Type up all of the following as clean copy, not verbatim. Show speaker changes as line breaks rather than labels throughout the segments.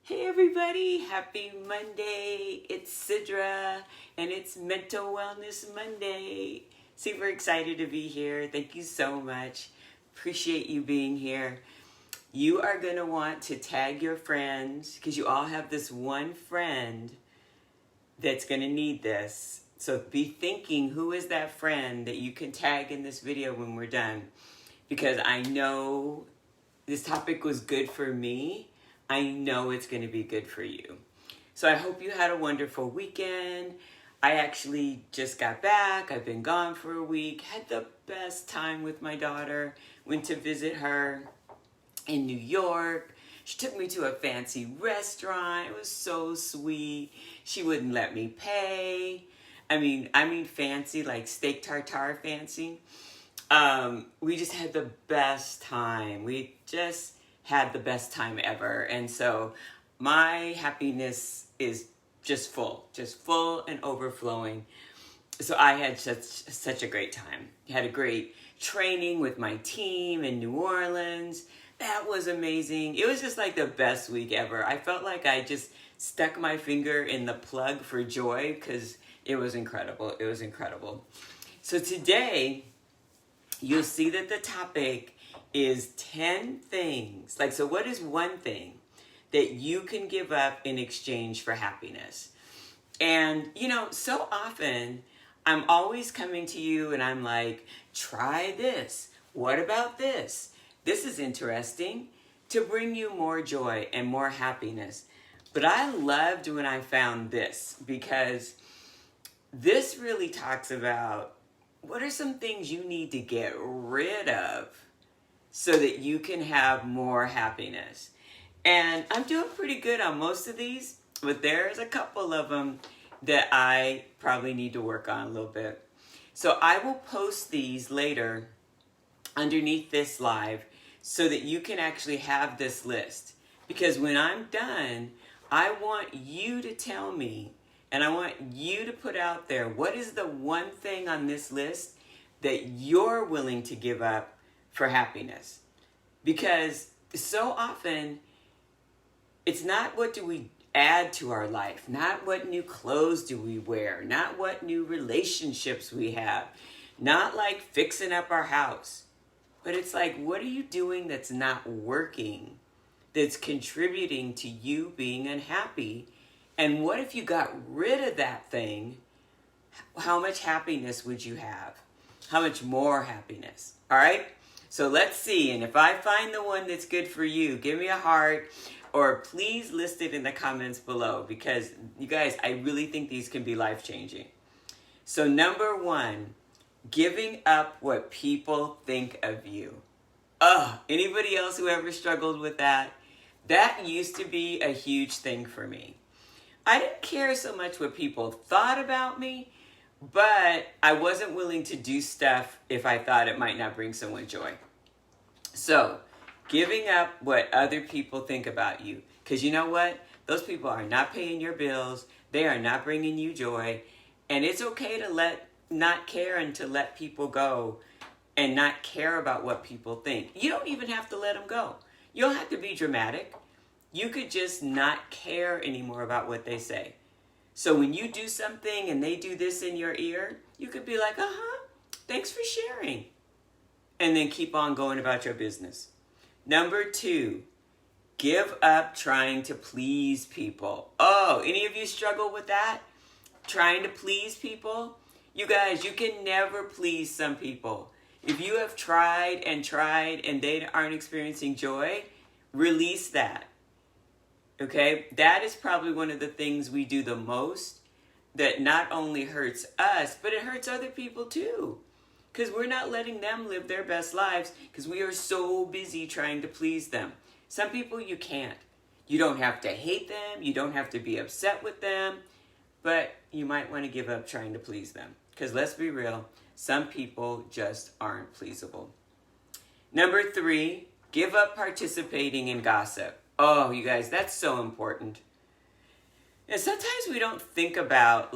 Hey everybody, happy Monday. It's Sidra and it's Mental Wellness Monday. Super excited to be here. Thank you so much. Appreciate you being here. You are going to want to tag your friends because you all have this one friend that's going to need this. So be thinking, who is that friend that you can tag in this video when we're done? Because I know this topic was good for me. I know it's going to be good for you. So I hope you had a wonderful weekend. I actually just got back. I've been gone for a week. Had the best time with my daughter. Went to visit her in New York. She took me to a fancy restaurant. It was so sweet. She wouldn't let me pay. I mean fancy, like steak tartare fancy. We just had the best time. We just had the best time ever. And so my happiness is just full and overflowing. So I had such a great time. Had a great training with my team in New Orleans. That was amazing. It was just like the best week ever. I felt like I just stuck my finger in the plug for joy because it was incredible. It was incredible. So today, you'll see that the topic is 10 things. So what is one thing that you can give up in exchange for happiness? And, so often I'm always coming to you and I'm like, try this. What about this? This is interesting, to bring you more joy and more happiness. But I loved when I found this, because this really talks about what are some things you need to get rid of so that you can have more happiness. And I'm doing pretty good on most of these, but there's a couple of them that I probably need to work on a little bit. So I will post these later underneath this live so that you can actually have this list. Because when I'm done, I want you to tell me, and I want you to put out there, what is the one thing on this list that you're willing to give up for happiness? Because so often, it's not what do we add to our life, not what new clothes do we wear, not what new relationships we have, not like fixing up our house. But it's like, what are you doing that's not working, that's contributing to you being unhappy? And what if you got rid of that thing? How much happiness would you have? How much more happiness? All right? So let's see. And if I find the one that's good for you, give me a heart, or please list it in the comments below, because you guys, I really think these can be life-changing. So number one, giving up what people think of you. Anybody else who ever struggled with that? That used to be a huge thing for me. I didn't care so much what people thought about me, but I wasn't willing to do stuff if I thought it might not bring someone joy. So, giving up what other people think about you. Because you know what? Those people are not paying your bills. They are not bringing you joy. And it's okay to not care and to let people go and not care about what people think. You don't even have to let them go. You don't have to be dramatic. You could just not care anymore about what they say. So when you do something and they do this in your ear, you could be like, thanks for sharing. And then keep on going about your business. Number two, give up trying to please people. Any of you struggle with that? Trying to please people? You guys, you can never please some people. If you have tried and they aren't experiencing joy, release that. Okay? That is probably one of the things we do the most that not only hurts us, but it hurts other people too. Because we're not letting them live their best lives because we are so busy trying to please them. Some people you can't. You don't have to hate them. You don't have to be upset with them. But you might want to give up trying to please them. Because let's be real, some people just aren't pleasable. Number three, give up participating in gossip. You guys, that's so important. And sometimes we don't think about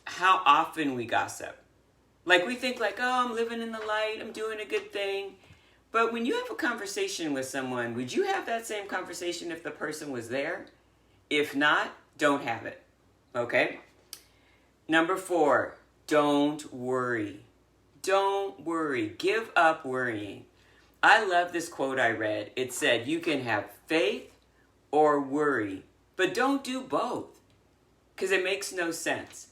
how often we gossip. We think I'm living in the light, I'm doing a good thing. But when you have a conversation with someone, would you have that same conversation if the person was there? If not, don't have it. Okay? Number 4, don't worry. Don't worry. Give up worrying. I love this quote I read. It said, you can have faith or worry, but don't do both, because it makes no sense.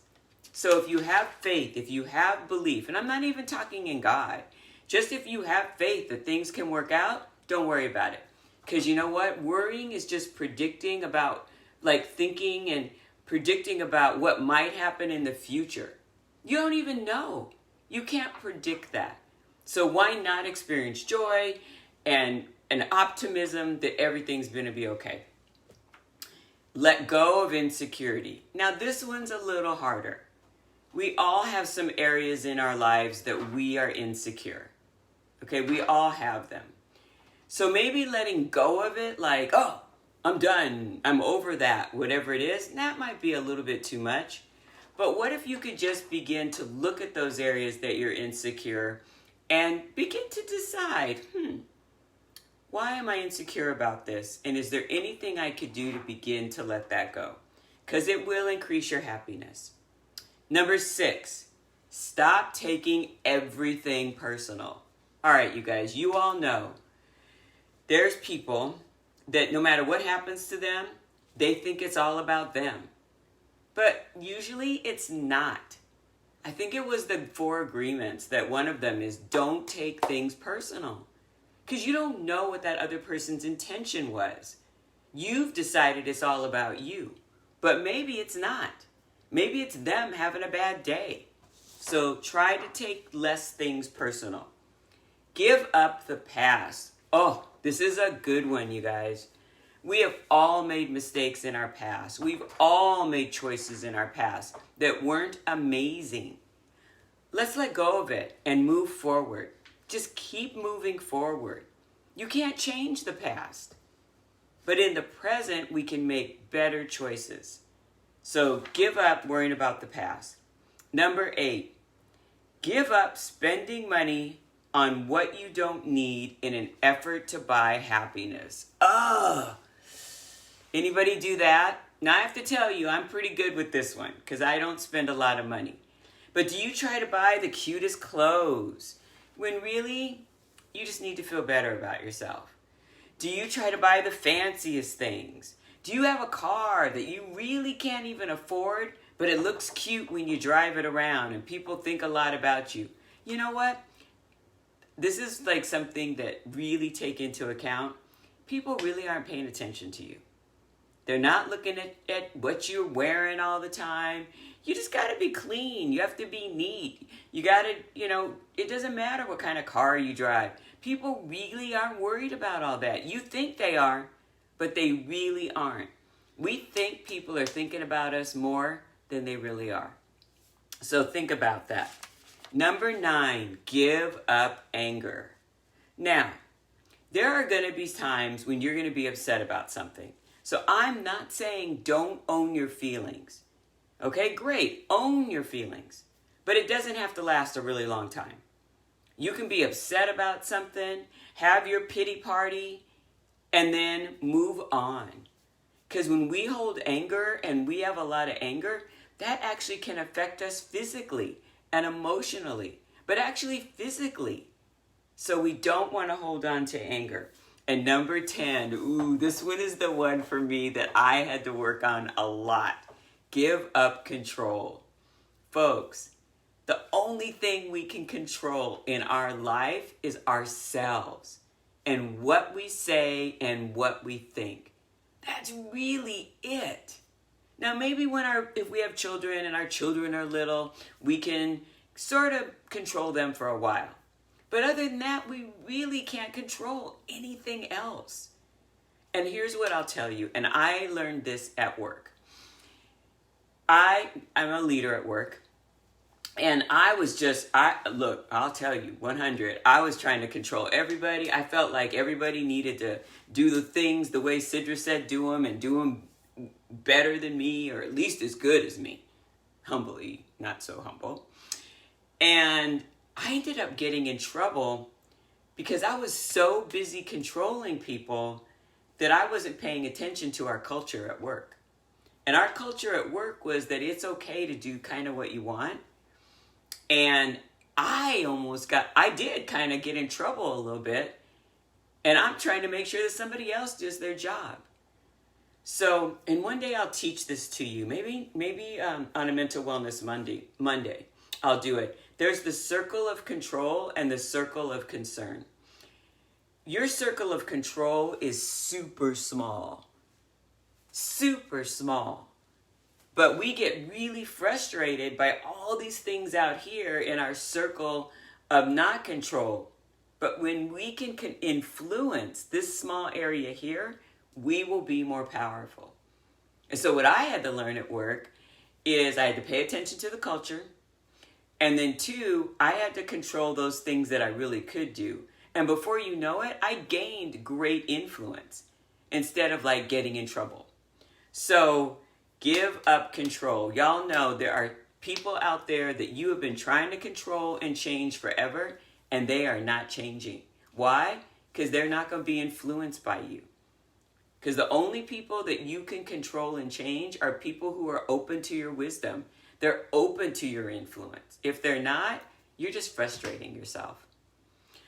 So if you have faith, if you have belief, and I'm not even talking in God, just if you have faith that things can work out, don't worry about it. Because you know what? Worrying is just predicting about, like thinking and predicting about what might happen in the future. You don't even know. You can't predict that. So why not experience joy and an optimism that everything's going to be okay? Let go of insecurity. Now this one's a little harder. We all have some areas in our lives that we are insecure. Okay, we all have them. So maybe letting go of it, like, oh, I'm done, I'm over that, whatever it is, that might be a little bit too much. But what if you could just begin to look at those areas that you're insecure and begin to decide, why am I insecure about this? And is there anything I could do to begin to let that go? Because it will increase your happiness. Number 6, stop taking everything personal. All right, you guys, you all know there's people that no matter what happens to them, they think it's all about them. But usually it's not. I think it was the 4 agreements that one of them is don't take things personal. Because you don't know what that other person's intention was. You've decided it's all about you. But maybe it's not. Maybe it's them having a bad day. So try to take less things personal. Give up the past. Oh, this is a good one, you guys. We have all made mistakes in our past. We've all made choices in our past that weren't amazing. Let's let go of it and move forward. Just keep moving forward. You can't change the past. But in the present, we can make better choices. So give up worrying about the past. Number 8, give up spending money on what you don't need in an effort to buy happiness. Ugh. Anybody do that? Now I have to tell you, I'm pretty good with this one because I don't spend a lot of money. But do you try to buy the cutest clothes when really you just need to feel better about yourself? Do you try to buy the fanciest things? Do you have a car that you really can't even afford, but it looks cute when you drive it around and people think a lot about you? You know what? This is like something that really take into account. People really aren't paying attention to you. They're not looking at what you're wearing all the time. You just got to be clean. You have to be neat. You got to, it doesn't matter what kind of car you drive. People really aren't worried about all that. You think they are, but they really aren't. We think people are thinking about us more than they really are. So think about that. Number 9, give up anger. Now, there are going to be times when you're going to be upset about something. So I'm not saying don't own your feelings. Okay, great. Own your feelings. But it doesn't have to last a really long time. You can be upset about something, have your pity party, and then move on. Because when we hold anger and we have a lot of anger, that actually can affect us physically and emotionally, but actually physically. So we don't want to hold on to anger. And number 10, this one is the one for me that I had to work on a lot. Give up control. Folks, the only thing we can control in our life is ourselves and what we say and what we think. That's really it. Now, maybe if we have children and our children are little, we can sort of control them for a while. But other than that, we really can't control anything else. And here's what I'll tell you, and I learned this at work. I'm a leader at work, and I'll tell you, 100, I was trying to control everybody. I felt like everybody needed to do the things the way Sidra said do them, and do them better than me, or at least as good as me. Humbly, not so humble. And I ended up getting in trouble because I was so busy controlling people that I wasn't paying attention to our culture at work. And our culture at work was that it's okay to do kind of what you want. And I did kind of get in trouble a little bit. And I'm trying to make sure that somebody else does their job. So, and one day I'll teach this to you. Maybe on a Mental Wellness Monday, I'll do it. There's the circle of control and the circle of concern. Your circle of control is super small. Super small. But we get really frustrated by all these things out here in our circle of not control. But when we can influence this small area here, we will be more powerful. And so what I had to learn at work is I had to pay attention to the culture. And then 2, I had to control those things that I really could do. And before you know it, I gained great influence instead of like getting in trouble. So give up control. Y'all know there are people out there that you have been trying to control and change forever, and they are not changing. Why? Because they're not going to be influenced by you. Because the only people that you can control and change are people who are open to your wisdom. They're open to your influence. If they're not, you're just frustrating yourself.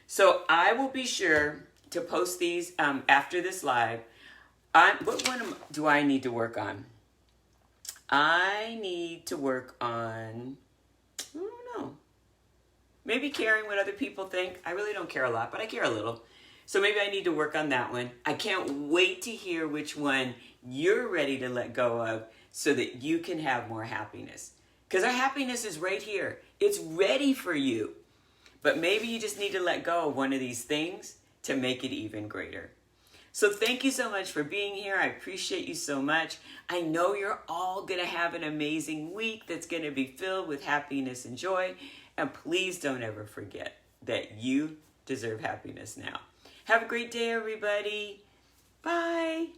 So I will be sure to post these after this live. What one do I need to work on? I need to work on, I don't know, maybe caring what other people think. I really don't care a lot, but I care a little. So maybe I need to work on that one. I can't wait to hear which one you're ready to let go of so that you can have more happiness. Because our happiness is right here. It's ready for you. But maybe you just need to let go of one of these things to make it even greater. So thank you so much for being here. I appreciate you so much. I know you're all going to have an amazing week that's going to be filled with happiness and joy. And please don't ever forget that you deserve happiness now. Have a great day, everybody. Bye.